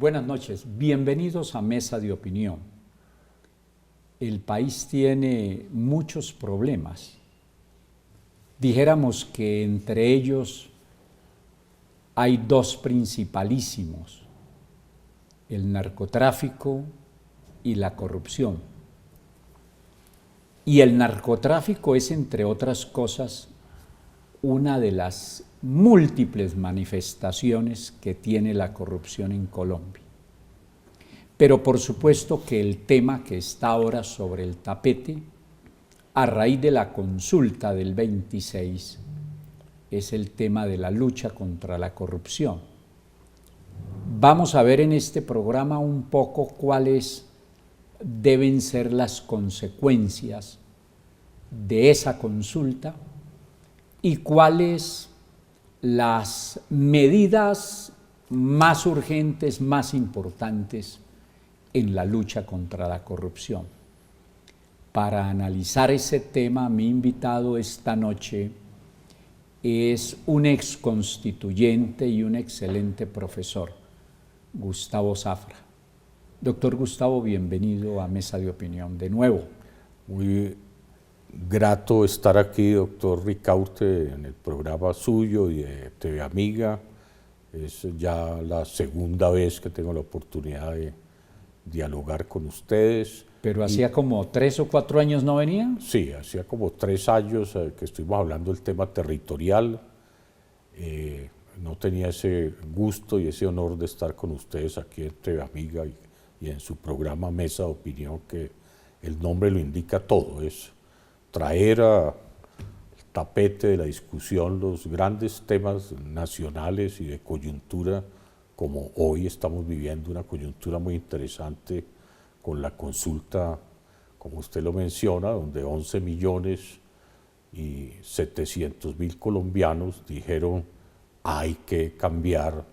Buenas noches, bienvenidos a Mesa de Opinión. El país tiene muchos problemas. Dijéramos que entre ellos hay dos principalísimos: el narcotráfico y la corrupción. Y el narcotráfico es, entre otras cosas, una de las múltiples manifestaciones que tiene la corrupción en Colombia. Pero por supuesto que el tema que está ahora sobre el tapete, a raíz de la consulta del 26, es el tema de la lucha contra la corrupción. Vamos a ver en este programa un poco cuáles deben ser las consecuencias de esa consulta y cuáles las medidas más urgentes, más importantes en la lucha contra la corrupción. Para analizar ese tema, mi invitado esta noche es un exconstituyente y un excelente profesor, Gustavo Zafra. Doctor Gustavo, bienvenido a Mesa de Opinión de nuevo. Muy grato estar aquí, doctor Ricaurte, en el programa suyo y de TV Amiga. Es ya la segunda vez que tengo la oportunidad de dialogar con ustedes. ¿Pero hacía como 3 o 4 años no venía? Sí, hacía como 3 años que estuvimos hablando del tema territorial. No tenía ese gusto y ese honor de estar con ustedes aquí en TV Amiga y en su programa Mesa de Opinión, que el nombre lo indica todo, es traer al tapete de la discusión los grandes temas nacionales y de coyuntura, como hoy estamos viviendo una coyuntura muy interesante con la consulta, como usted lo menciona, donde 11.700.000 colombianos dijeron hay que cambiar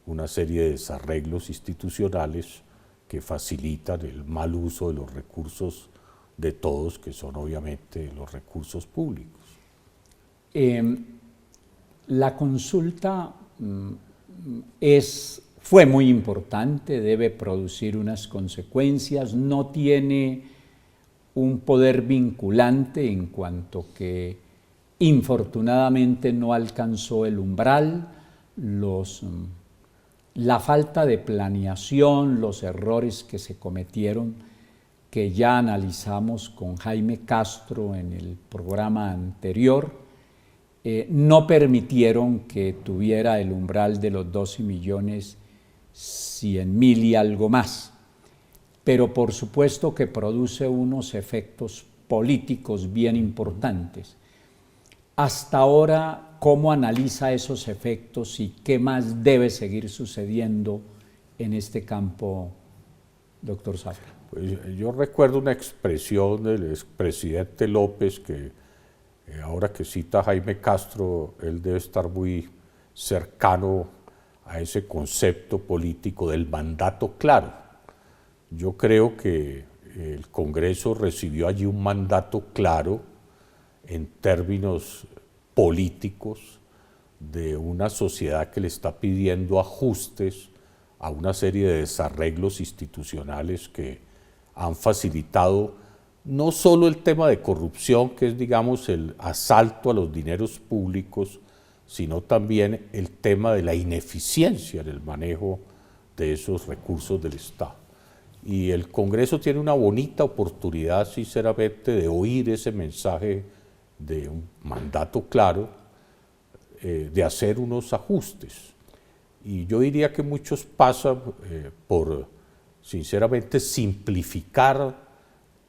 una serie de desarreglos institucionales que facilitan el mal uso de los recursos de todos, que son obviamente los recursos públicos. La consulta fue muy importante, debe producir unas consecuencias, no tiene un poder vinculante en cuanto que infortunadamente no alcanzó el umbral, la falta de planeación, los errores que se cometieron, que ya analizamos con Jaime Castro en el programa anterior, no permitieron que tuviera el umbral de los 12.100.000 y algo más. Pero por supuesto que produce unos efectos políticos bien importantes. Hasta ahora, ¿cómo analiza esos efectos y qué más debe seguir sucediendo en este campo, doctor Zafra? Pues yo recuerdo una expresión del expresidente López que ahora que cita a Jaime Castro, él debe estar muy cercano a ese concepto político del mandato claro. Yo creo que el Congreso recibió allí un mandato claro en términos políticos de una sociedad que le está pidiendo ajustes a una serie de desarreglos institucionales que han facilitado no solo el tema de corrupción, que es, digamos, el asalto a los dineros públicos, sino también el tema de la ineficiencia en el manejo de esos recursos del Estado. Y el Congreso tiene una bonita oportunidad, sinceramente, de oír ese mensaje de un mandato claro, de hacer unos ajustes. Y yo diría que muchos pasan por, sinceramente, simplificar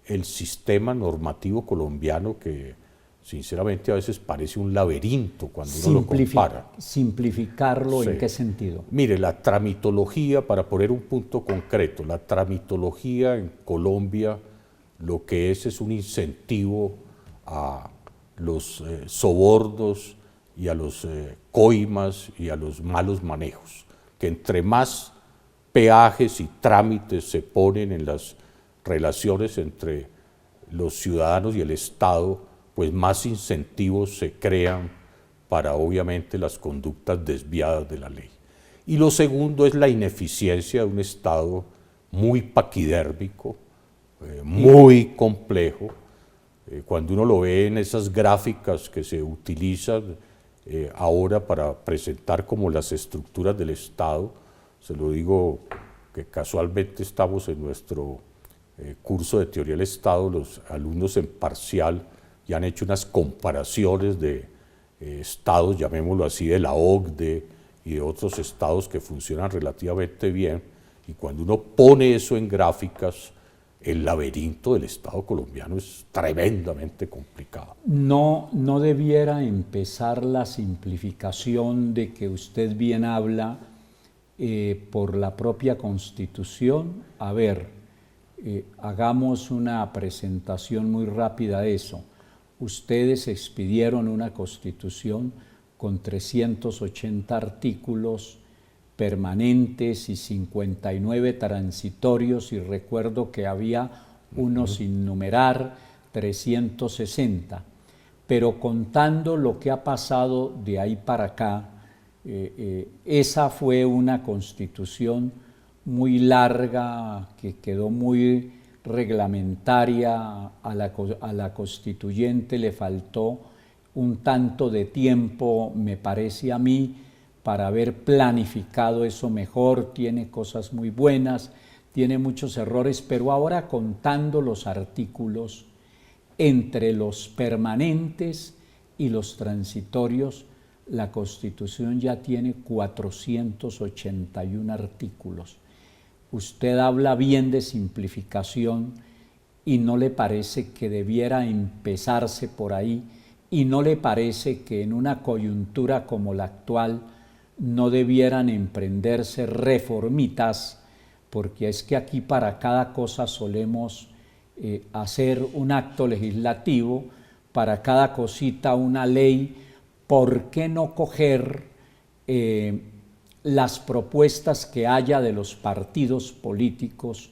el sistema normativo colombiano, que sinceramente a veces parece un laberinto cuando uno lo compara. ¿Simplificarlo en qué sentido? Mire, la tramitología, para poner un punto concreto, la tramitología en Colombia lo que es un incentivo a los sobornos y a los coimas y a los malos manejos, que entre más peajes y trámites se ponen en las relaciones entre los ciudadanos y el Estado, pues más incentivos se crean para obviamente las conductas desviadas de la ley. Y lo segundo es la ineficiencia de un Estado muy paquidérmico, muy complejo. Cuando uno lo ve en esas gráficas que se utilizan ahora para presentar como las estructuras del Estado, se lo digo que casualmente estamos en nuestro curso de teoría del Estado, los alumnos en parcial ya han hecho unas comparaciones de estados, llamémoslo así, de la OCDE y de otros estados que funcionan relativamente bien, y cuando uno pone eso en gráficas, el laberinto del Estado colombiano es tremendamente complicado. No debiera empezar la simplificación de que usted bien habla por la propia Constitución. A ver, hagamos una presentación muy rápida de eso. Ustedes expidieron una Constitución con 380 artículos permanentes y 59 transitorios, y recuerdo que había uno sin numerar, 360. Pero contando lo que ha pasado de ahí para acá, esa fue una Constitución muy larga, que quedó muy reglamentaria. A la constituyente le faltó un tanto de tiempo, me parece a mí, para haber planificado eso mejor. Tiene cosas muy buenas, tiene muchos errores, pero ahora contando los artículos, entre los permanentes y los transitorios, la Constitución ya tiene 481 artículos. Usted habla bien de simplificación y no le parece que debiera empezarse por ahí, y no le parece que en una coyuntura como la actual no debieran emprenderse reformitas, porque es que aquí para cada cosa solemos hacer un acto legislativo, para cada cosita una ley. ¿Por qué no coger las propuestas que haya de los partidos políticos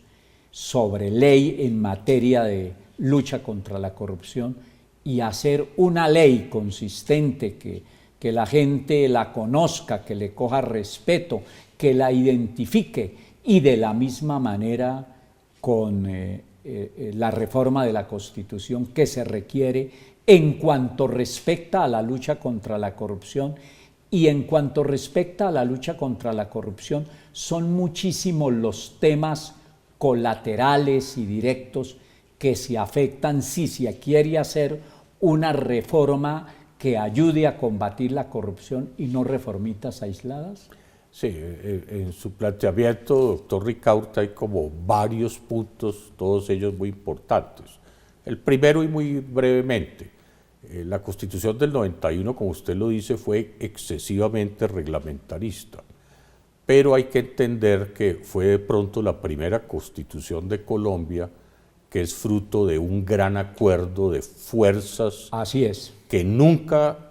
sobre ley en materia de lucha contra la corrupción y hacer una ley consistente que la gente la conozca, que le coja respeto, que la identifique, y de la misma manera con la reforma de la Constitución que se requiere en cuanto respecta a la lucha contra la corrupción? Y en cuanto respecta a la lucha contra la corrupción, son muchísimos los temas colaterales y directos que se afectan si se quiere hacer una reforma que ayude a combatir la corrupción y no reformitas aisladas. Sí, en su planteamiento, doctor Ricaurte, hay como varios puntos, todos ellos muy importantes. El primero, y muy brevemente, la Constitución del 91, como usted lo dice, fue excesivamente reglamentarista, pero hay que entender que fue de pronto la primera Constitución de Colombia que es fruto de un gran acuerdo de fuerzas. Así es. Que nunca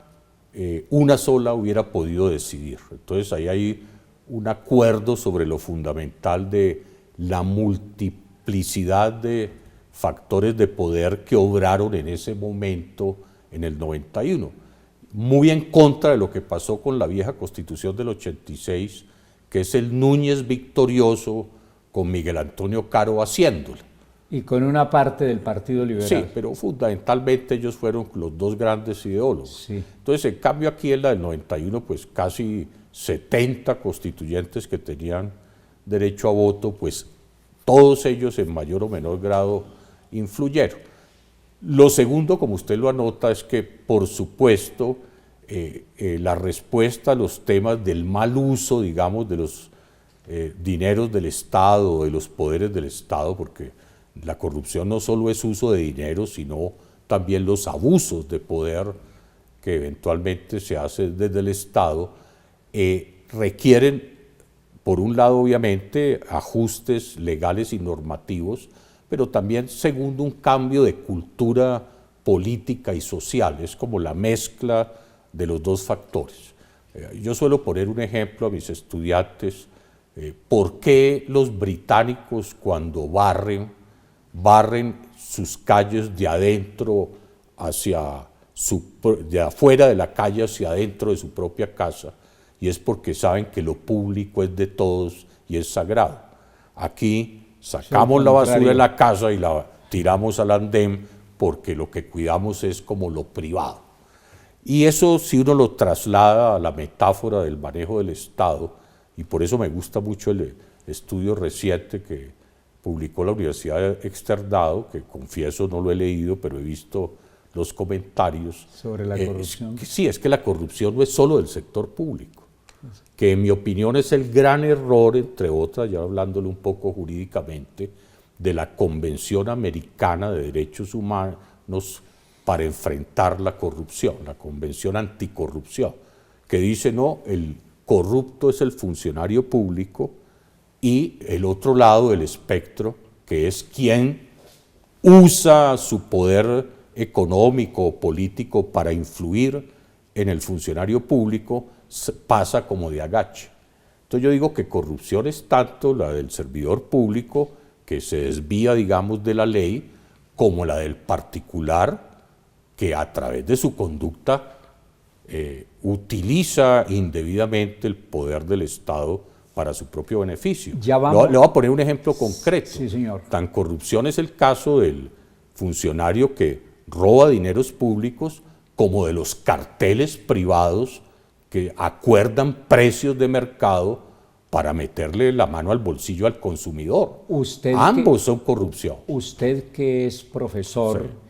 una sola hubiera podido decidir. Entonces ahí hay un acuerdo sobre lo fundamental de la multiplicidad de factores de poder que obraron en ese momento, en el 91, muy en contra de lo que pasó con la vieja Constitución del 86, que es el Núñez victorioso con Miguel Antonio Caro haciéndola. Y con una parte del Partido Liberal. Sí, pero fundamentalmente ellos fueron los dos grandes ideólogos. Sí. Entonces, en cambio aquí en la del 91, pues casi 70 constituyentes que tenían derecho a voto, pues todos ellos en mayor o menor grado influyeron. Lo segundo, como usted lo anota, es que, por supuesto, la respuesta a los temas del mal uso, digamos, de los dineros del Estado, de los poderes del Estado, porque la corrupción no solo es uso de dinero, sino también los abusos de poder que eventualmente se hace desde el Estado, requieren, por un lado, obviamente, ajustes legales y normativos, pero también, segundo, un cambio de cultura política y social. Es como la mezcla de los dos factores. Yo suelo poner un ejemplo a mis estudiantes. ¿Por qué los británicos, cuando barren sus calles de adentro de afuera de la calle hacia adentro de su propia casa, y es porque saben que lo público es de todos y es sagrado. Aquí sacamos la basura de la casa y la tiramos al andén porque lo que cuidamos es como lo privado. Y eso, si uno lo traslada a la metáfora del manejo del Estado, y por eso me gusta mucho el estudio reciente que publicó la Universidad de Externado, que confieso no lo he leído, pero he visto los comentarios. Sobre la corrupción. Sí, es que la corrupción no es solo del sector público, que en mi opinión es el gran error, entre otras, ya hablándole un poco jurídicamente, de la Convención Americana de Derechos Humanos para enfrentar la corrupción, la Convención Anticorrupción, que dice, no, el corrupto es el funcionario público y el otro lado del espectro, que es quien usa su poder económico o político para influir en el funcionario público, pasa como de agache. Entonces yo digo que corrupción es tanto la del servidor público, que se desvía, digamos, de la ley, como la del particular, que a través de su conducta utiliza indebidamente el poder del Estado para su propio beneficio. Le voy a poner un ejemplo concreto. Sí, señor. Tan corrupción es el caso del funcionario que roba dineros públicos, como de los carteles privados que acuerdan precios de mercado para meterle la mano al bolsillo al consumidor. Ambos son corrupción. Usted que es profesor,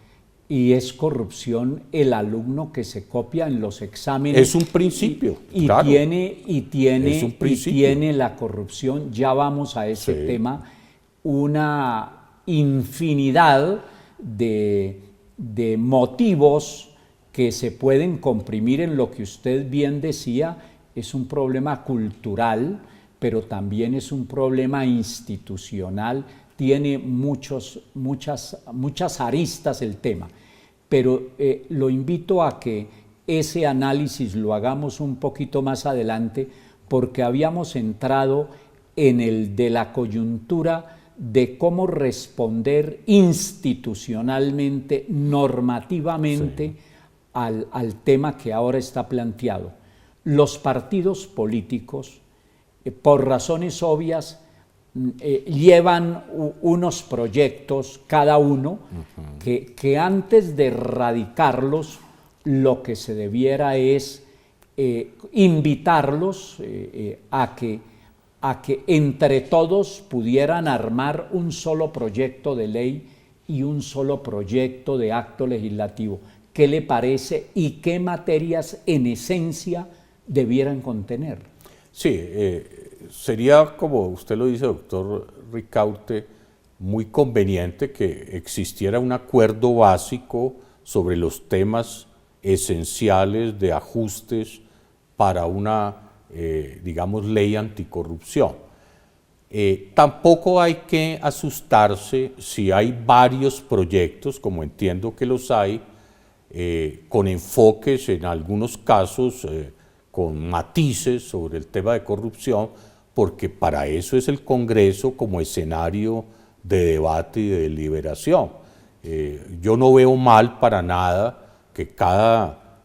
y es corrupción el alumno que se copia en los exámenes. Es un principio, claro. Es un principio. Y tiene la corrupción, ya vamos a ese tema, una infinidad de motivos que se pueden comprimir en lo que usted bien decía. Es un problema cultural, pero también es un problema institucional, tiene muchas aristas el tema, pero lo invito a que ese análisis lo hagamos un poquito más adelante, porque habíamos entrado en el de la coyuntura de cómo responder institucionalmente, normativamente, al tema que ahora está planteado. Los partidos políticos, por razones obvias, llevan unos proyectos cada uno que antes de radicarlos lo que se debiera es invitarlos a que entre todos pudieran armar un solo proyecto de ley y un solo proyecto de acto legislativo. ¿Qué le parece y qué materias en esencia debieran contener? Sí, sería, como usted lo dice, doctor Ricaurte, muy conveniente que existiera un acuerdo básico sobre los temas esenciales de ajustes para una, digamos, ley anticorrupción. Tampoco hay que asustarse si hay varios proyectos, como entiendo que los hay, con enfoques en algunos casos, con matices sobre el tema de corrupción, porque para eso es el Congreso como escenario de debate y de deliberación. Yo no veo mal para nada que cada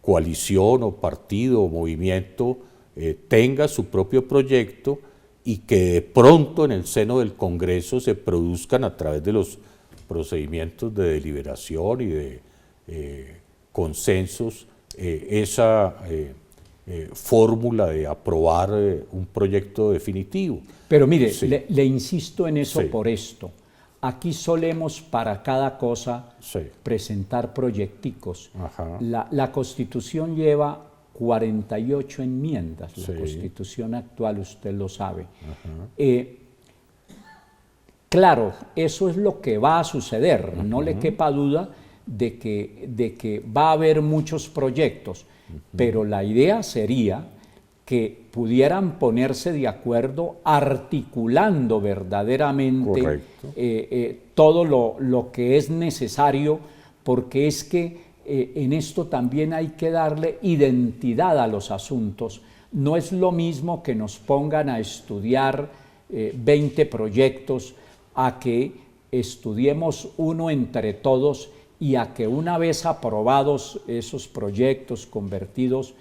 coalición o partido o movimiento tenga su propio proyecto y que de pronto en el seno del Congreso se produzcan a través de los procedimientos de deliberación y de consensos esa fórmula de aprobar un proyecto definitivo. Pero mire, le insisto en eso por esto. Aquí solemos para cada cosa presentar proyecticos. La Constitución lleva 48 enmiendas, la Constitución actual, usted lo sabe. Claro, eso es lo que va a suceder, no le quepa duda de que va a haber muchos proyectos, pero la idea sería que pudieran ponerse de acuerdo articulando verdaderamente todo lo que es necesario, porque es que en esto también hay que darle identidad a los asuntos. No es lo mismo que nos pongan a estudiar 20 proyectos, a que estudiemos uno entre todos y a que una vez aprobados esos proyectos convertidos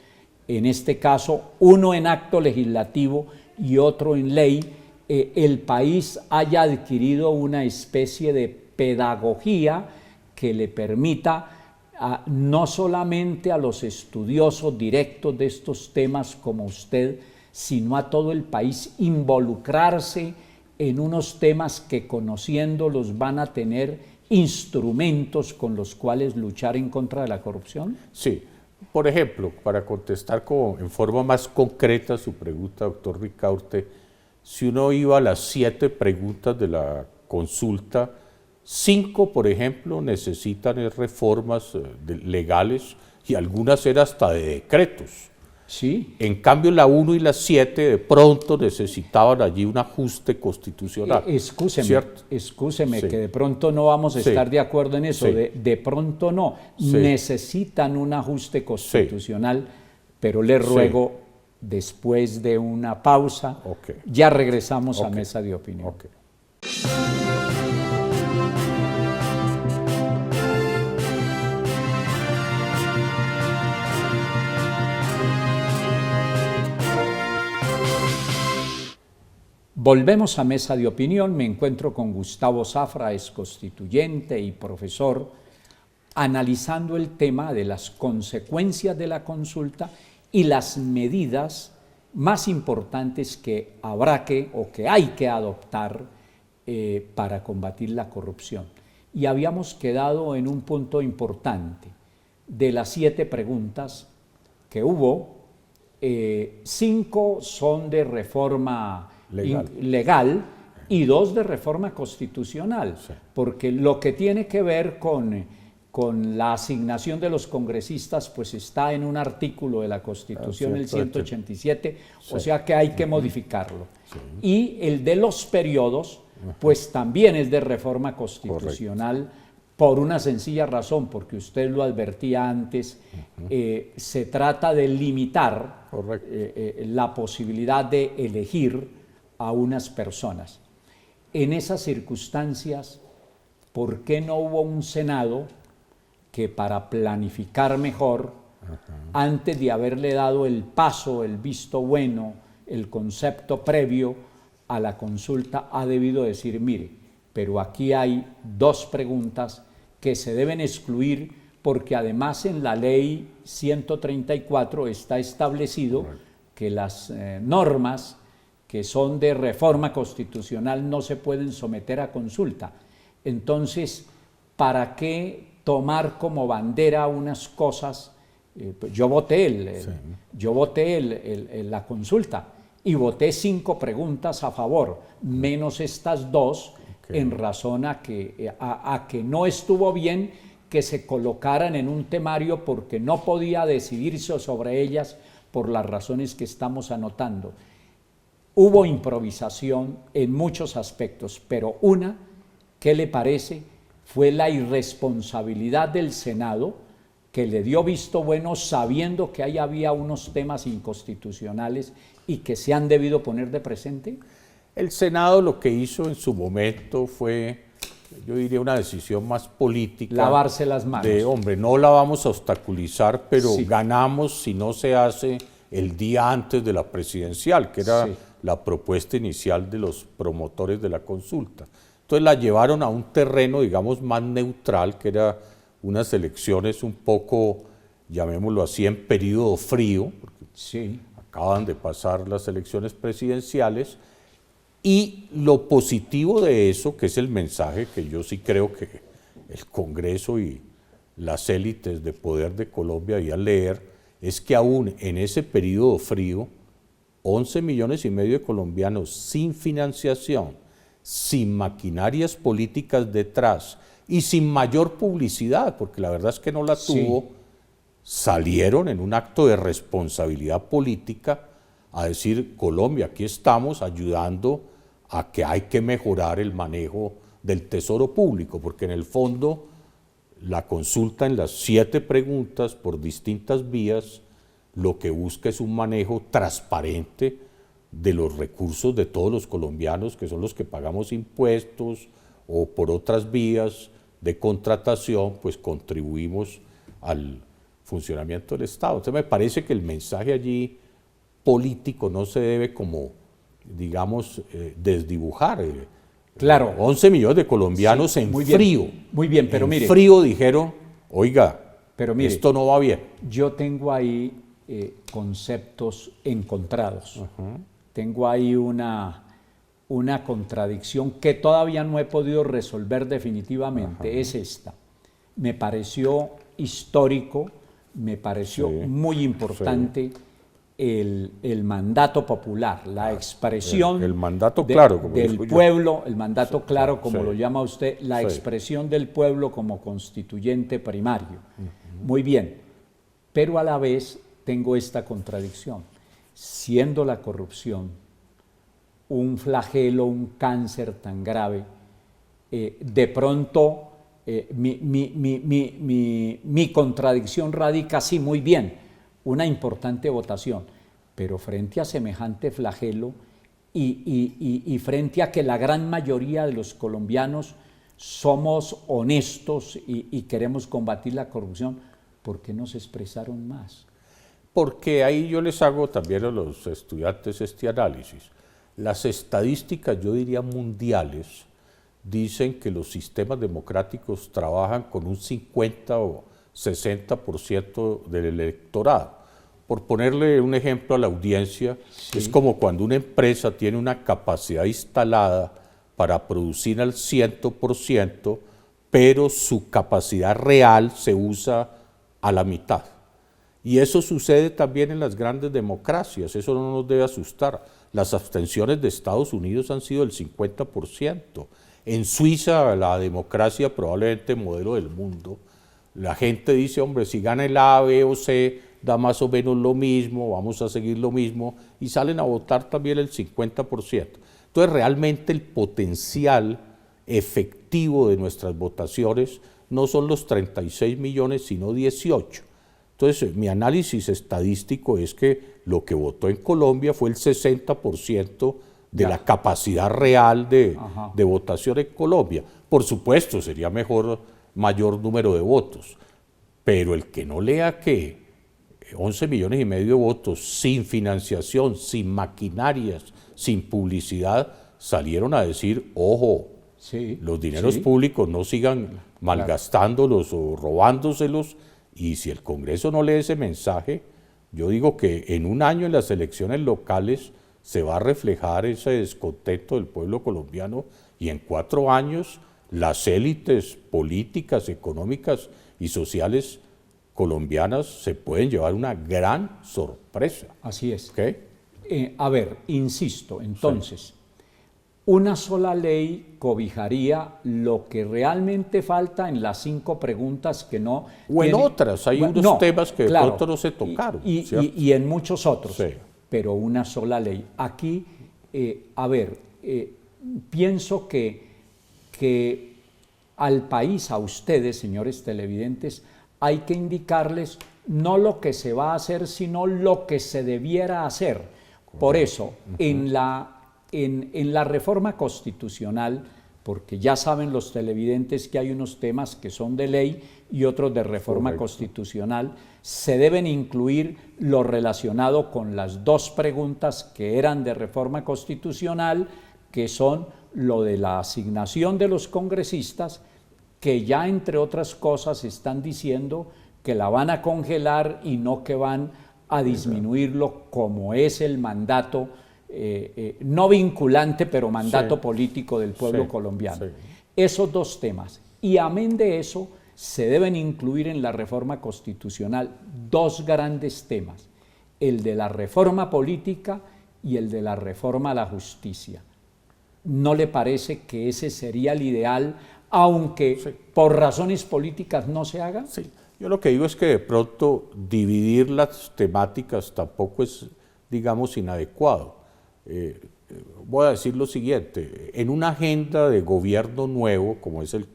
en este caso uno en acto legislativo y otro en ley, el país haya adquirido una especie de pedagogía que le permita no solamente a los estudiosos directos de estos temas como usted, sino a todo el país involucrarse en unos temas que conociéndolos van a tener instrumentos con los cuales luchar en contra de la corrupción? Sí, por ejemplo, para contestar en forma más concreta su pregunta, doctor Ricaurte, si uno iba a las 7 preguntas de la consulta, 5, por ejemplo, necesitan reformas legales y algunas eran hasta de decretos. Sí. En cambio, la 1 y la 7 de pronto necesitaban allí un ajuste constitucional. Excúseme, sí, que de pronto no vamos a estar de acuerdo en eso. Sí. De pronto no. Sí. Necesitan un ajuste constitucional, pero le ruego, después de una pausa, ya regresamos a Mesa de Opinión. Volvemos a Mesa de Opinión. Me encuentro con Gustavo Zafra, ex constituyente y profesor, analizando el tema de las consecuencias de la consulta y las medidas más importantes que habrá que o que hay que adoptar para combatir la corrupción. Y habíamos quedado en un punto importante. De las 7 preguntas que hubo, 5 son de reforma legal y 2 de reforma constitucional, porque lo que tiene que ver con la asignación de los congresistas pues está en un artículo de la Constitución, el 187, o sea que hay que modificarlo. Y el de los periodos pues también es de reforma constitucional. Por una sencilla razón, porque usted lo advertía antes, se trata de limitar la posibilidad de elegir a unas personas. En esas circunstancias, ¿por qué no hubo un Senado que para planificar mejor, antes de haberle dado el paso, el visto bueno, el concepto previo a la consulta, ha debido decir, mire, pero aquí hay 2 preguntas que se deben excluir porque además en la ley 134 está establecido que las normas que son de reforma constitucional no se pueden someter a consulta. Entonces, ¿para qué tomar como bandera unas cosas? Yo voté la consulta y voté 5 preguntas a favor, menos estas 2, en razón a que no estuvo bien que se colocaran en un temario porque no podía decidirse sobre ellas por las razones que estamos anotando. Hubo improvisación en muchos aspectos, pero una, ¿qué le parece? Fue la irresponsabilidad del Senado, que le dio visto bueno sabiendo que ahí había unos temas inconstitucionales y que se han debido poner de presente. El Senado lo que hizo en su momento fue, yo diría, una decisión más política. Lavarse las manos. De, hombre, no la vamos a obstaculizar, pero ganamos si no se hace el día antes de la presidencial, que era la propuesta inicial de los promotores de la consulta. Entonces la llevaron a un terreno, digamos, más neutral, que era unas elecciones un poco, llamémoslo así, en periodo frío, porque acaban de pasar las elecciones presidenciales, y lo positivo de eso, que es el mensaje que yo sí creo que el Congreso y las élites de poder de Colombia debían leer, es que aún en ese periodo frío, 11,5 millones de colombianos sin financiación, sin maquinarias políticas detrás y sin mayor publicidad, porque la verdad es que no la tuvo, salieron en un acto de responsabilidad política a decir, Colombia, aquí estamos ayudando a que hay que mejorar el manejo del tesoro público, porque en el fondo la consulta en las 7 preguntas por distintas vías lo que busca es un manejo transparente de los recursos de todos los colombianos, que son los que pagamos impuestos o por otras vías de contratación, pues contribuimos al funcionamiento del Estado. Entonces me parece que el mensaje allí político no se debe como, digamos, desdibujar. Claro. 11 millones de colombianos Sí, en muy bien, frío. muy bien, pero en mire, frío dijeron, oiga, pero mire, esto no va bien. yo tengo ahí conceptos encontrados. Tengo ahí una contradicción que todavía no he podido resolver definitivamente. Es esta. Me pareció histórico, me pareció muy importante el mandato popular, la expresión el mandato claro, como del digo yo. pueblo, el mandato claro, como lo llama usted, la expresión del pueblo como constituyente primario. Muy bien, pero a la vez tengo esta contradicción. Siendo la corrupción un flagelo, un cáncer tan grave, de pronto mi contradicción radica, sí, muy bien, una importante votación, pero frente a semejante flagelo y frente a que la gran mayoría de los colombianos somos honestos y queremos combatir la corrupción, ¿por qué no se expresaron más? Porque ahí yo les hago también a los estudiantes este análisis. Las estadísticas, yo diría mundiales, dicen que los sistemas democráticos trabajan con un 50 o 60% del electorado. Por ponerle un ejemplo a la audiencia, es como cuando una empresa tiene una capacidad instalada para producir al 100%, pero su capacidad real se usa a la mitad. Y eso sucede también en las grandes democracias, eso no nos debe asustar. Las abstenciones de Estados Unidos han sido del 50%. En Suiza, la democracia probablemente modelo del mundo, la gente dice, hombre, si gana el A, B o C, da más o menos lo mismo, vamos a seguir lo mismo, y salen a votar también el 50%. Entonces, realmente el potencial efectivo de nuestras votaciones no son los 36 millones, sino 18. Entonces, mi análisis estadístico es que lo que votó en Colombia fue el 60% de la capacidad real de votación en Colombia. Por supuesto, sería mayor número de votos, pero el que no lea que 11 millones y medio de votos sin financiación, sin maquinarias, sin publicidad, salieron a decir, ojo, los dineros públicos no sigan malgastándolos o robándoselos, y si el Congreso no lee ese mensaje, yo digo que en un año en las elecciones locales se va a reflejar ese descontento del pueblo colombiano, y en 4 años las élites políticas, económicas y sociales colombianas se pueden llevar una gran sorpresa. Así es. ¿Okay? A ver, insisto, entonces, una sola ley cobijaría lo que realmente falta en las 5 preguntas que no... O en otras, hay unos temas que de pronto no se tocaron. Y en muchos otros, sí. Pero una sola ley. Aquí, a ver, pienso que al país, a ustedes, señores televidentes, hay que indicarles no lo que se va a hacer, sino lo que se debiera hacer. Por eso, en la reforma constitucional, porque ya saben los televidentes que hay unos temas que son de ley y otros de reforma constitucional, se deben incluir lo relacionado con las 2 preguntas que eran de reforma constitucional, que son lo de la asignación de los congresistas, que ya entre otras cosas están diciendo que la van a congelar y no que van a disminuirlo, como es el mandato no vinculante, pero mandato político del pueblo colombiano. Esos 2 temas. Y amén de eso, se deben incluir en la reforma constitucional 2 grandes temas, el de la reforma política y el de la reforma a la justicia. ¿No le parece que ese sería el ideal, aunque por razones políticas no se haga? Sí. Yo lo que digo es que de pronto dividir las temáticas tampoco es, digamos, inadecuado. Voy a decir lo siguiente, en una agenda de gobierno nuevo, como es el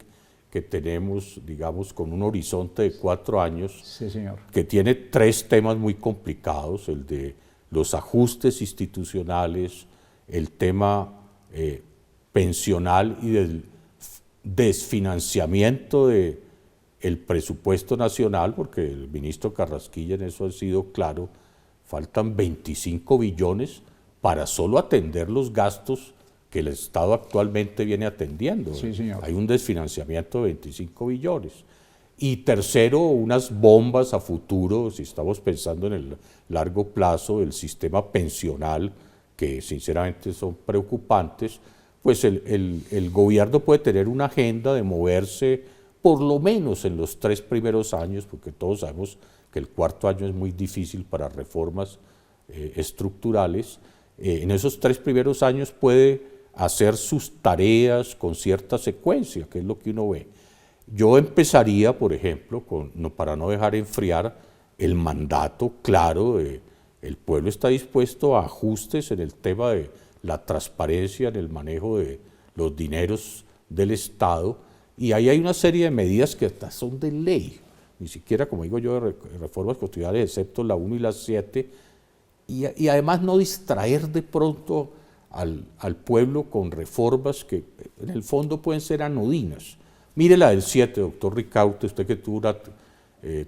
que tenemos, digamos, con un horizonte de 4 años, señor, que tiene 3 temas muy complicados, el de los ajustes institucionales, el tema pensional y del desfinanciamiento de el presupuesto nacional, porque el ministro Carrasquilla en eso ha sido claro, faltan 25 billones para solo atender los gastos que el Estado actualmente viene atendiendo. Sí, señor. Hay un desfinanciamiento de 25 billones. Y tercero, unas bombas a futuro, si estamos pensando en el largo plazo, el sistema pensional, que sinceramente son preocupantes, pues el gobierno puede tener una agenda de moverse por lo menos en los 3 primeros años, porque todos sabemos que el 4º año es muy difícil para reformas estructurales. En esos 3 primeros años puede hacer sus tareas con cierta secuencia, que es lo que uno ve. Yo empezaría, por ejemplo, para no dejar enfriar el mandato claro de el pueblo está dispuesto a ajustes en el tema de la transparencia, en el manejo de los dineros del Estado, y ahí hay una serie de medidas que hasta son de ley, ni siquiera, como digo yo, de reformas constitucionales, excepto la 1 y la 7, y además no distraer de pronto al pueblo con reformas que en el fondo pueden ser anodinas. Mire la del 7, doctor Ricaurte, usted que tuvo una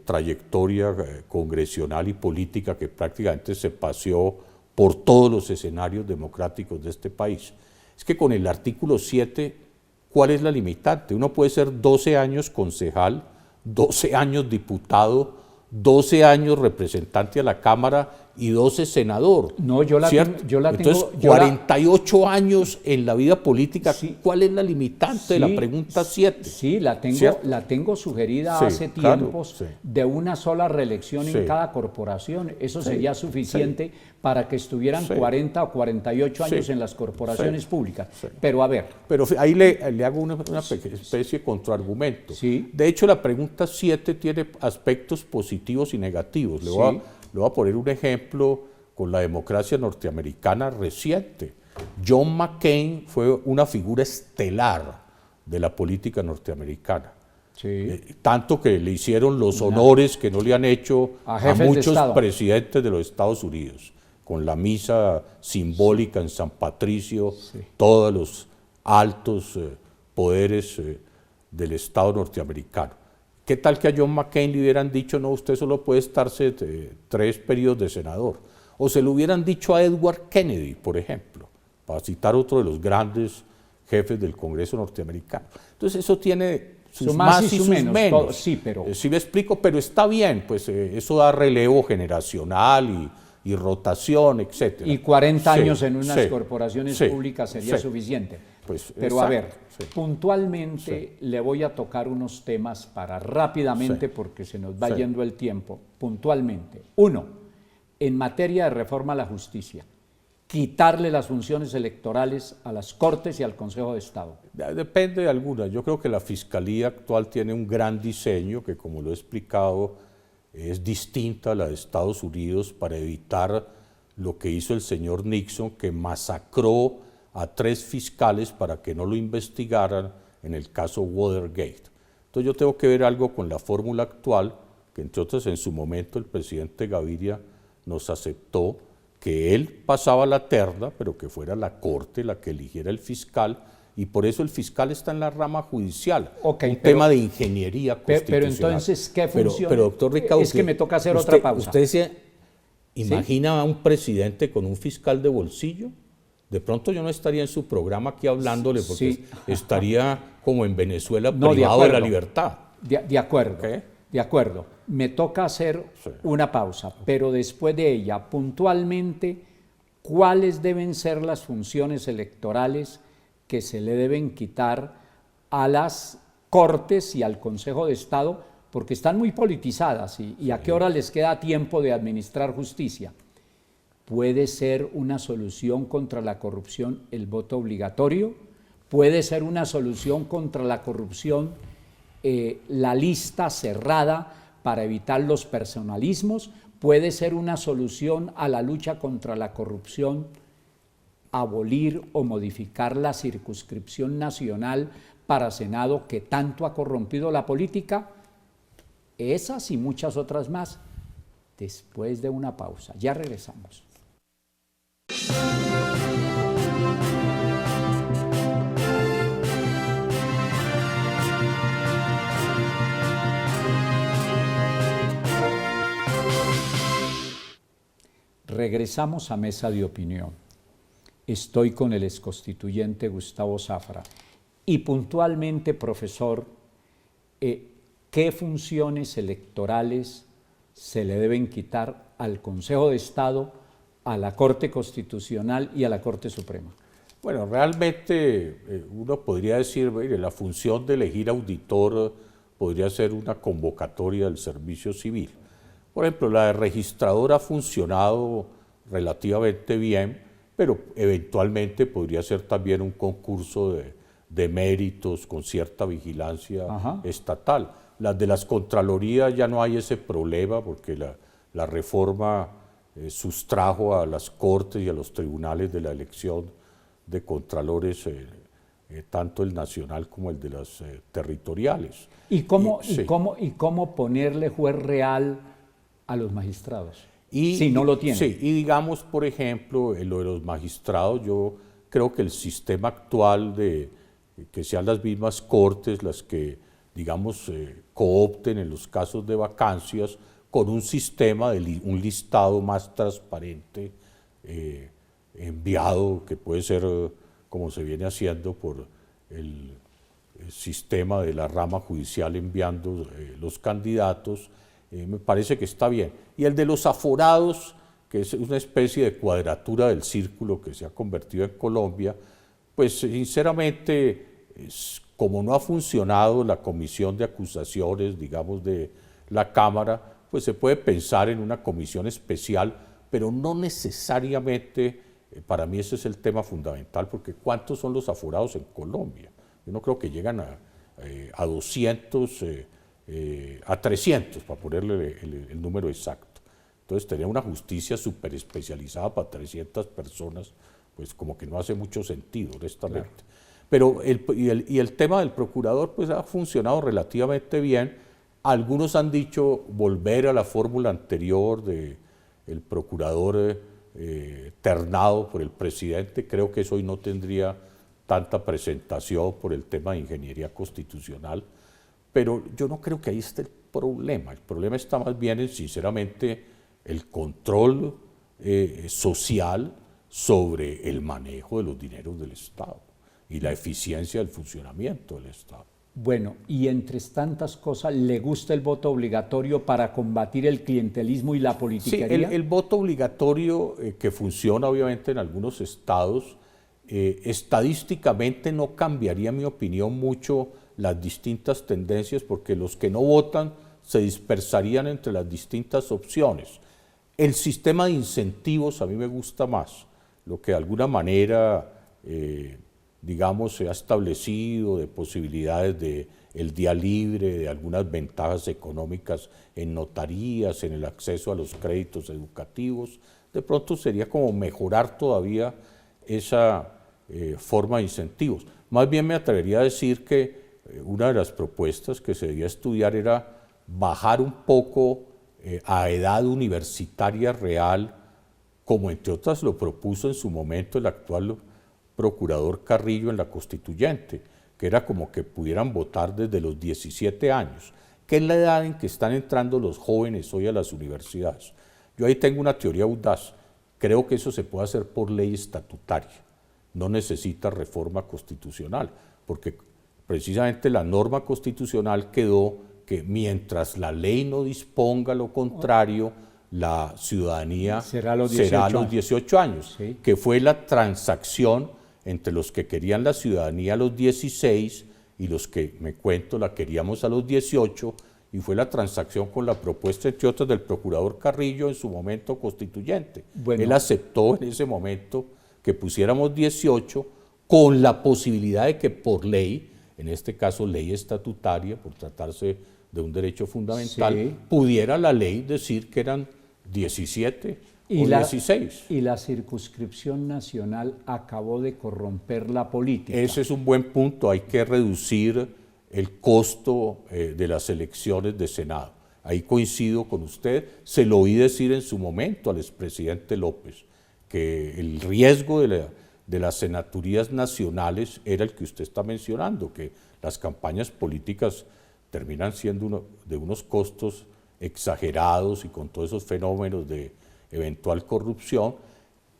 trayectoria congresional y política que prácticamente se paseó por todos los escenarios democráticos de este país. Es que con el artículo 7, ¿cuál es la limitante? Uno puede ser 12 años concejal, 12 años diputado, 12 años representante a la Cámara y 12 senador. No, yo la tengo. Entonces, 48 años en la vida política, sí, ¿cuál es la limitante de la pregunta 7? Sí, la tengo sugerida hace tiempos, claro, de una sola reelección en cada corporación. Eso sería suficiente para que estuvieran 40 o 48 años en las corporaciones públicas. Pero a ver. Pero ahí le hago una especie de contraargumento. Sí. De hecho, la pregunta 7 tiene aspectos positivos y negativos. Le voy a poner un ejemplo con la democracia norteamericana reciente. John McCain fue una figura estelar de la política norteamericana. Sí. Tanto que le hicieron los honores que no le han hecho a muchos presidentes de los Estados Unidos, con la misa simbólica en San Patricio, todos los altos poderes del Estado norteamericano. ¿Qué tal que a John McCain le hubieran dicho, no, usted solo puede estarse 3 periodos de senador? O se lo hubieran dicho a Edward Kennedy, por ejemplo, para citar otro de los grandes jefes del Congreso norteamericano. Entonces eso tiene sus más y sus menos. Todo, sí, pero... sí me explico, pero está bien, pues eso da relevo generacional y rotación, etc. Y 40 años en unas corporaciones públicas sería suficiente. Pues, pero a ver, puntualmente le voy a tocar unos temas para rápidamente, porque se nos va yendo el tiempo, puntualmente. 1, en materia de reforma a la justicia, quitarle las funciones electorales a las Cortes y al Consejo de Estado. Depende de algunas. Yo creo que la Fiscalía actual tiene un gran diseño que, como lo he explicado, es distinta a la de Estados Unidos para evitar lo que hizo el señor Nixon, que masacró a 3 fiscales para que no lo investigaran en el caso Watergate. Entonces yo tengo que ver algo con la fórmula actual, que entre otras en su momento el presidente Gaviria nos aceptó, que él pasaba la terna, pero que fuera la Corte la que eligiera el fiscal, y por eso el fiscal está en la rama judicial, tema de ingeniería constitucional. Pero entonces, ¿qué funciona? Pero doctor Ricaurte, es que me toca hacer otra pausa. ¿Usted se imagina a un presidente con un fiscal de bolsillo? De pronto yo no estaría en su programa aquí hablándole, porque estaría como en Venezuela privado de la libertad. De acuerdo, de acuerdo. Me toca hacer una pausa, pero después de ella, puntualmente, ¿cuáles deben ser las funciones electorales que se le deben quitar a las Cortes y al Consejo de Estado? Porque están muy politizadas y a qué hora les queda tiempo de administrar justicia. ¿Puede ser una solución contra la corrupción el voto obligatorio? ¿Puede ser una solución contra la corrupción la lista cerrada para evitar los personalismos? ¿Puede ser una solución a la lucha contra la corrupción abolir o modificar la circunscripción nacional para Senado que tanto ha corrompido la política? Esas y muchas otras más, después de una pausa. Ya regresamos. regresamos a Mesa de Opinión. Estoy con el exconstituyente Gustavo Zafra. Y puntualmente, profesor, ¿qué funciones electorales se le deben quitar al Consejo de Estado, a la Corte Constitucional y a la Corte Suprema? Bueno, realmente uno podría decir, mire, la función de elegir auditor podría ser una convocatoria del servicio civil. Por ejemplo, la de registrador ha funcionado relativamente bien, pero eventualmente podría ser también un concurso de méritos con cierta vigilancia estatal. Las de las contralorías ya no hay ese problema porque la reforma sustrajo a las cortes y a los tribunales de la elección de contralores, tanto el nacional como el de las territoriales. ¿Y cómo ponerle juez real a los magistrados si no lo tienen? Sí, y digamos, por ejemplo, en lo de los magistrados, yo creo que el sistema actual de que sean las mismas cortes las que, digamos, coopten en los casos de vacancias con un sistema de un listado más transparente enviado, que puede ser como se viene haciendo por el sistema de la rama judicial enviando los candidatos, me parece que está bien. Y el de los aforados, que es una especie de cuadratura del círculo que se ha convertido en Colombia, pues sinceramente, como no ha funcionado la comisión de acusaciones, digamos, de la Cámara, pues se puede pensar en una comisión especial, pero no necesariamente, para mí ese es el tema fundamental, porque ¿cuántos son los aforados en Colombia? Yo no creo que llegan a 200, a 300, para ponerle el número exacto. Entonces, tener una justicia súper especializada para 300 personas, pues como que no hace mucho sentido, honestamente. Claro. Pero el tema del procurador pues ha funcionado relativamente bien. Algunos han dicho volver a la fórmula anterior del procurador ternado por el presidente. Creo que eso hoy no tendría tanta presentación por el tema de ingeniería constitucional, pero yo no creo que ahí esté el problema. El problema está más bien en, sinceramente, el control social sobre el manejo de los dineros del Estado y la eficiencia del funcionamiento del Estado. Bueno, y entre tantas cosas, ¿le gusta el voto obligatorio para combatir el clientelismo y la politiquería? Sí, el voto obligatorio que funciona obviamente en algunos estados, estadísticamente no cambiaría, en mi opinión, mucho las distintas tendencias, porque los que no votan se dispersarían entre las distintas opciones. El sistema de incentivos a mí me gusta más, lo que de alguna manera, digamos, se ha establecido de posibilidades de el día libre, de algunas ventajas económicas en notarías, en el acceso a los créditos educativos. De pronto sería como mejorar todavía esa forma de incentivos. Más bien me atrevería a decir que una de las propuestas que se debía estudiar era bajar un poco a edad universitaria real, como entre otras lo propuso en su momento el actual procurador Carrillo en la Constituyente, que era como que pudieran votar desde los 17 años, que es la edad en que están entrando los jóvenes hoy a las universidades. Yo ahí tengo una teoría audaz. Creo que eso se puede hacer por ley estatutaria, no necesita reforma constitucional, porque precisamente la norma constitucional quedó que mientras la ley no disponga lo contrario, la ciudadanía será a los 18 años, ¿sí? Que fue la transacción entre los que querían la ciudadanía a los 16 y los que, me cuento, la queríamos a los 18, y fue la transacción con la propuesta, entre otras, del procurador Carrillo en su momento constituyente. Bueno. Él aceptó en ese momento que pusiéramos 18 con la posibilidad de que por ley, en este caso ley estatutaria, por tratarse de un derecho fundamental, sí, pudiera la ley decir que eran 17 o 16. Y la circunscripción nacional acabó de corromper la política. Ese es un buen punto, hay que reducir el costo de las elecciones de Senado. Ahí coincido con usted, se lo oí decir en su momento al expresidente López, que el riesgo de las senaturías nacionales era el que usted está mencionando, que las campañas políticas terminan siendo de unos costos exagerados y con todos esos fenómenos de eventual corrupción.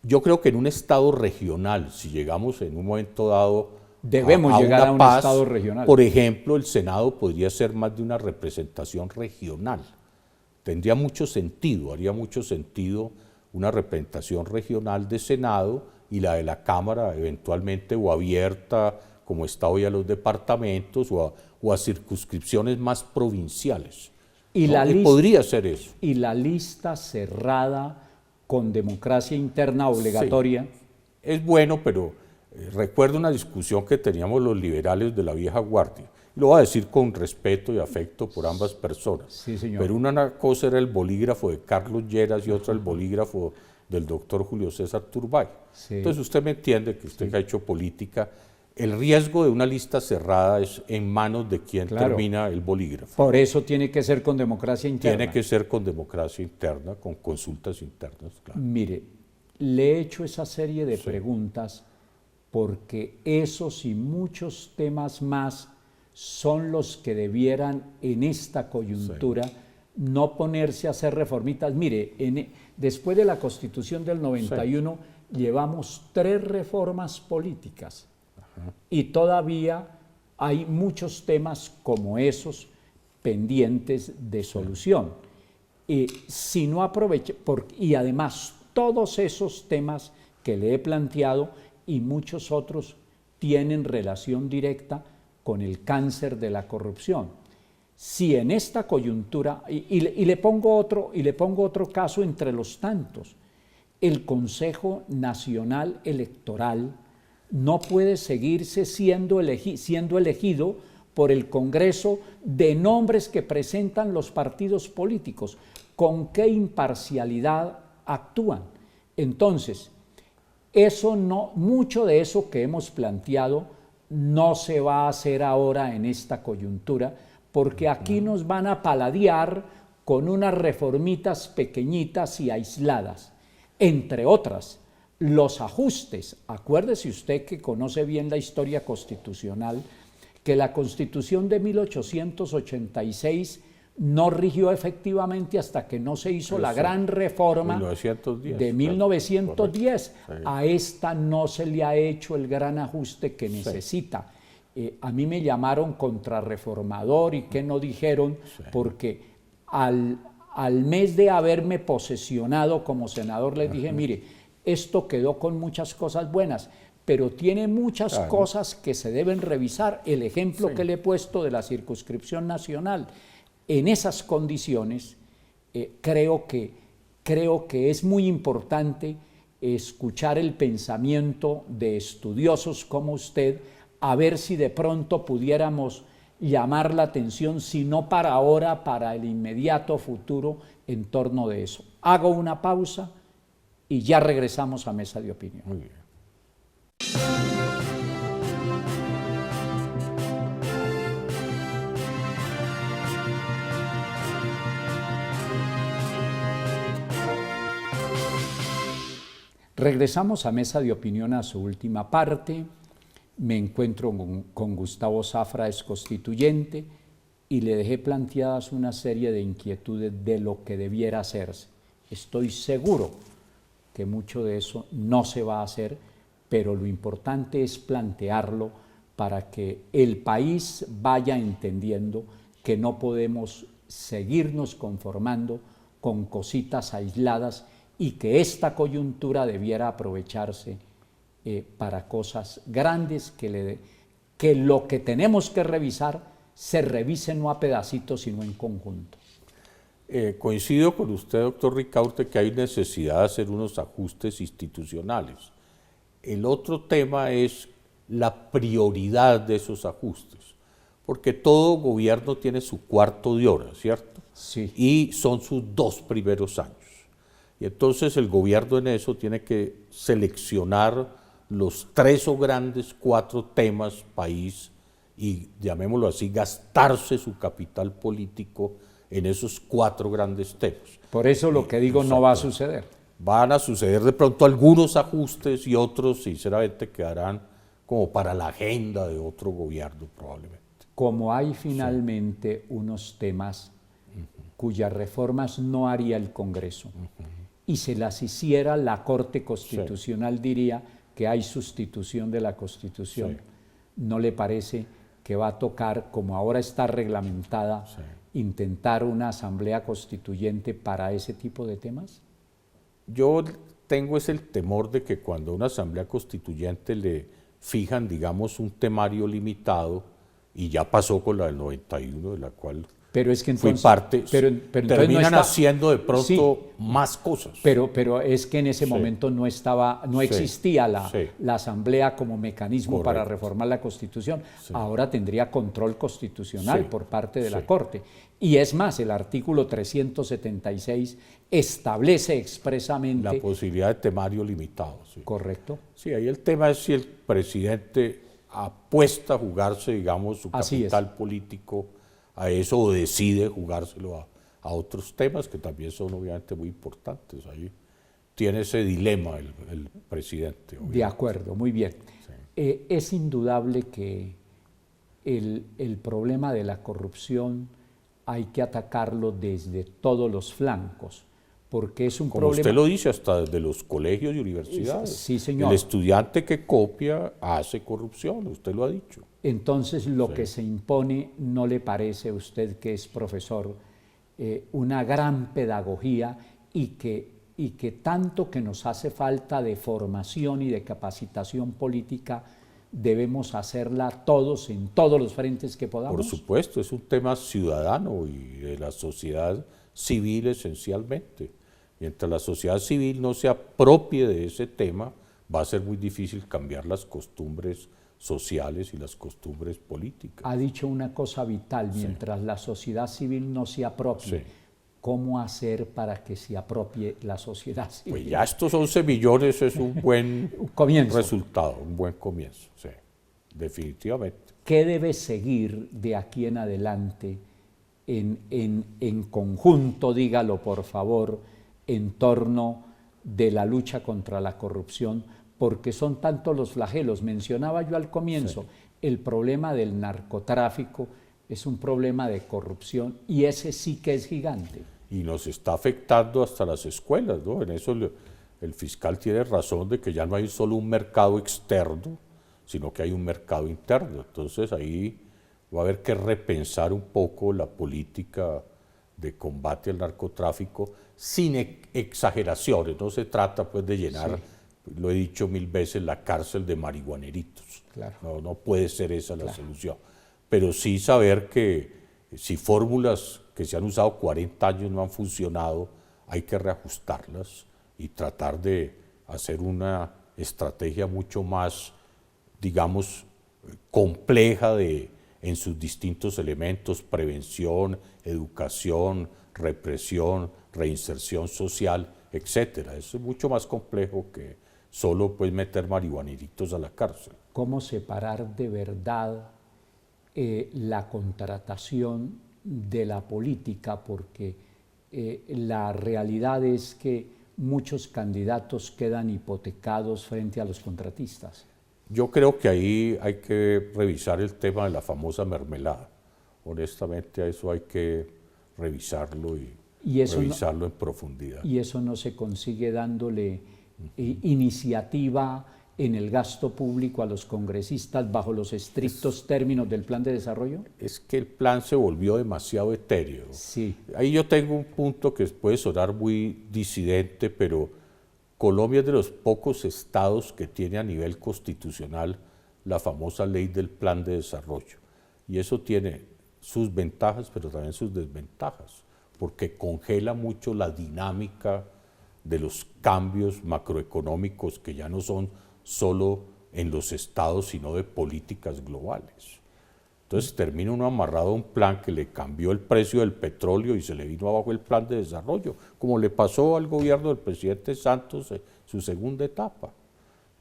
Yo creo que en un Estado regional, si llegamos en un momento dado debemos llegar una a un paz, Estado regional. Por ejemplo, el Senado podría ser más de una representación regional. Tendría mucho sentido, haría mucho sentido una representación regional de Senado y la de la Cámara eventualmente o abierta, como está hoy, a los departamentos o a circunscripciones más provinciales. Y ¿no? la lista, podría ser eso. Y la lista cerrada con democracia interna obligatoria. Sí, es bueno, pero recuerdo una discusión que teníamos los liberales de la vieja guardia. Lo voy a decir con respeto y afecto por ambas personas. Sí, señor. Pero una cosa era el bolígrafo de Carlos Lleras y otra el bolígrafo del doctor Julio César Turbay. Sí. Entonces usted me entiende que usted que ha hecho política, el riesgo de una lista cerrada es en manos de quien termina el bolígrafo. Por eso tiene que ser con democracia interna. Tiene que ser con democracia interna, con consultas internas, claro. Mire, le he hecho esa serie de preguntas porque esos y muchos temas más son los que debieran en esta coyuntura no ponerse a hacer reformitas. Mire, después de la Constitución del 91 llevamos 3 reformas políticas. Y todavía hay muchos temas como esos pendientes de solución. Si no aproveche, y además todos esos temas que le he planteado y muchos otros tienen relación directa con el cáncer de la corrupción. Si en esta coyuntura, y le pongo otro caso entre los tantos, el Consejo Nacional Electoral no puede seguirse siendo elegido por el Congreso de nombres que presentan los partidos políticos. ¿Con qué imparcialidad actúan? Entonces, mucho de eso que hemos planteado no se va a hacer ahora en esta coyuntura, porque aquí nos van a paladear con unas reformitas pequeñitas y aisladas, entre otras. Los ajustes, acuérdese usted que conoce bien la historia constitucional, que la Constitución de 1886 no rigió efectivamente hasta que no se hizo la gran reforma 1910, de 1910. Sí. A esta no se le ha hecho el gran ajuste que necesita. A mí me llamaron contrarreformador y que no dijeron, porque al mes de haberme posesionado como senador les dije, mire, esto quedó con muchas cosas buenas, pero tiene muchas cosas que se deben revisar. El ejemplo que le he puesto de la circunscripción nacional, en esas condiciones, creo que es muy importante escuchar el pensamiento de estudiosos como usted, a ver si de pronto pudiéramos llamar la atención, si no para ahora, para el inmediato futuro, en torno de eso. Hago una pausa y ya regresamos a Mesa de Opinión. Muy bien. Regresamos a Mesa de Opinión, a su última parte. Me encuentro con Gustavo Zafra, es constituyente, y le dejé planteadas una serie de inquietudes de lo que debiera hacerse. Estoy seguro que mucho de eso no se va a hacer, pero lo importante es plantearlo para que el país vaya entendiendo que no podemos seguirnos conformando con cositas aisladas y que esta coyuntura debiera aprovecharse para cosas grandes, que lo que tenemos que revisar se revise no a pedacitos sino en conjunto. Coincido con usted, doctor Ricaurte, que hay necesidad de hacer unos ajustes institucionales. El otro tema es la prioridad de esos ajustes, porque todo gobierno tiene su cuarto de hora, ¿cierto? Sí. Y son sus 2 primeros años. Y entonces el gobierno en eso tiene que seleccionar los 3 o grandes 4 temas país y, llamémoslo así, gastarse su capital político en esos 4 grandes temas. Por eso lo que digo no va a suceder. Van a suceder de pronto algunos ajustes y otros, sinceramente, quedarán como para la agenda de otro gobierno probablemente. Como hay finalmente unos temas cuyas reformas no haría el Congreso y se las hiciera, la Corte Constitucional diría que hay sustitución de la Constitución. ¿No le parece que va a tocar, como ahora está reglamentada, intentar una asamblea constituyente para ese tipo de temas? Yo tengo el temor de que cuando a una asamblea constituyente le fijan, digamos, un temario limitado, y ya pasó con la del 91, de la cual pero es que entonces, fui parte, terminan no haciendo de pronto más cosas. Pero es que en ese momento no existía la Asamblea como mecanismo para reformar la Constitución. Ahora tendría control constitucional por parte de la Corte. Y es más, el artículo 376 establece expresamente la posibilidad de temario limitado. Correcto. Sí, ahí el tema es si el presidente apuesta a jugarse, digamos, su capital político a eso, o decide jugárselo a otros temas que también son obviamente muy importantes. Ahí tiene ese dilema el presidente. Obviamente. De acuerdo, muy bien. Es indudable que el problema de la corrupción hay que atacarlo desde todos los flancos, porque es un Como problema... usted lo dice, hasta desde los colegios y universidades. Sí, señor. El estudiante que copia hace corrupción, usted lo ha dicho. Entonces, lo que se impone, ¿no le parece a usted, que es profesor, una gran pedagogía y que tanto que nos hace falta de formación y de capacitación política, debemos hacerla todos, en todos los frentes que podamos? Por supuesto, es un tema ciudadano y de la sociedad civil esencialmente. Mientras la sociedad civil no se apropie de ese tema, va a ser muy difícil cambiar las costumbres sociales y las costumbres políticas. Ha dicho una cosa vital: mientras la sociedad civil no se apropie. ¿Cómo hacer para que se apropie la sociedad civil? Pues ya estos 11 millones es un buen resultado, un buen comienzo, definitivamente. ¿Qué debe seguir de aquí en adelante en conjunto, dígalo por favor, en torno de la lucha contra la corrupción? Porque son tantos los flagelos. Mencionaba yo al comienzo, el problema del narcotráfico es un problema de corrupción, y ese sí que es gigante. Y nos está afectando hasta las escuelas, ¿no? En eso el fiscal tiene razón de que ya no hay solo un mercado externo, sino que hay un mercado interno. Entonces ahí va a haber que repensar un poco la política de combate al narcotráfico sin exageraciones. No se trata pues de llenar, lo he dicho 1000 veces, la cárcel de marihuaneritos. Claro. No puede ser esa la solución. Pero sí saber que si fórmulas que se han usado 40 años no han funcionado, hay que reajustarlas y tratar de hacer una estrategia mucho más, digamos, compleja en sus distintos elementos: prevención, educación, represión, reinserción social, etcétera. Eso es mucho más complejo que solo pues meter marihuaneritos a la cárcel. ¿Cómo separar de verdad la contratación de la política? Porque la realidad es que muchos candidatos quedan hipotecados frente a los contratistas. Yo creo que ahí hay que revisar el tema de la famosa mermelada. Honestamente, a eso hay que revisarlo y revisarlo en profundidad. ¿Y eso no se consigue dándole iniciativa en el gasto público a los congresistas bajo los estrictos términos del plan de desarrollo? Es que el plan se volvió demasiado etéreo. Sí. Ahí yo tengo un punto que puede sonar muy disidente, pero Colombia es de los pocos estados que tiene a nivel constitucional la famosa ley del plan de desarrollo. Y eso tiene sus ventajas, pero también sus desventajas, porque congela mucho la dinámica de los cambios macroeconómicos que ya no son solo en los estados, sino de políticas globales. Entonces termina uno amarrado a un plan que le cambió el precio del petróleo y se le vino abajo el plan de desarrollo, como le pasó al gobierno del presidente Santos en su segunda etapa.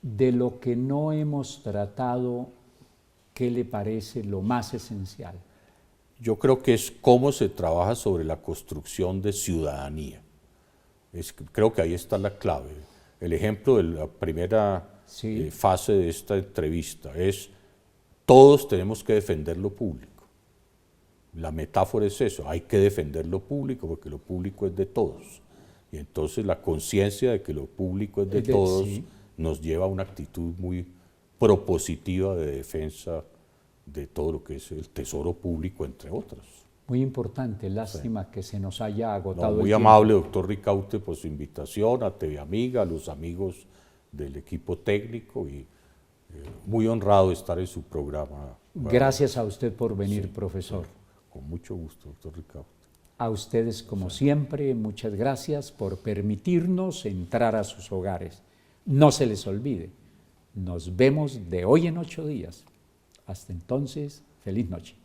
De lo que no hemos tratado, ¿qué le parece lo más esencial? Yo creo que es cómo se trabaja sobre la construcción de ciudadanía. Creo que ahí está la clave. El ejemplo de la primera fase de esta entrevista es: todos tenemos que defender lo público. La metáfora es eso: hay que defender lo público porque lo público es de todos. Y entonces la conciencia de que lo público es de todos nos lleva a una actitud muy propositiva de defensa de todo lo que es el tesoro público, entre otros. Muy importante, lástima que se nos haya agotado Muy el amable, doctor Ricaurte, por su invitación, a TV Amiga, a los amigos del equipo técnico, y muy honrado de estar en su programa. Gracias a usted por venir, profesor. Con mucho gusto, doctor Ricaurte. A ustedes, como siempre, muchas gracias por permitirnos entrar a sus hogares. No se les olvide, nos vemos de hoy en 8 días. Hasta entonces, feliz noche.